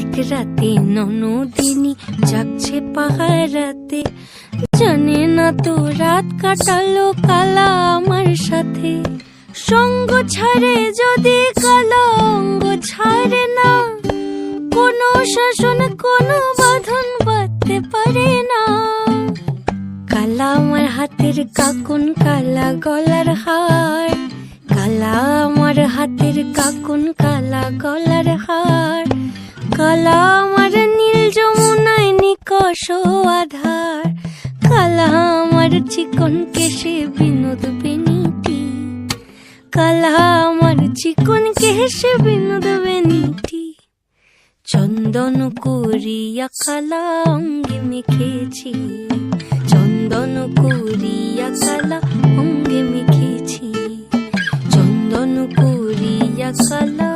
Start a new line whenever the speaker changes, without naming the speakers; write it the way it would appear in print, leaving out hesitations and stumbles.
কার্তিক রাতে ননদিনী জাগছে পাহারাতে, জানে না তো রাত কাটালো কালা আমার সাথে। সঙ্গ ছাড়ে যদি কালা অঙ্গ ছাড়ে না, কোনো শাসন কোনো বাঁধন বাঁধতে পারে না। কালা আমার হাতের কাকুন কালা গলার হার, কালা আমার হাতের কাকুন কালা গলার হার, কালা আমার নীল যমুনায় নিকষ আধার, কালা আমার চিকন কেশে বিনোদ বেনিটি, কালা আমার চিকন কেশে বিনোদ বেনিটি। চন্দন করিয়া কালা অঙ্গে মেখেছি, চন্দন করিয়া কালা অঙ্গে মেখেছি, চন্দন করিয়া কালা।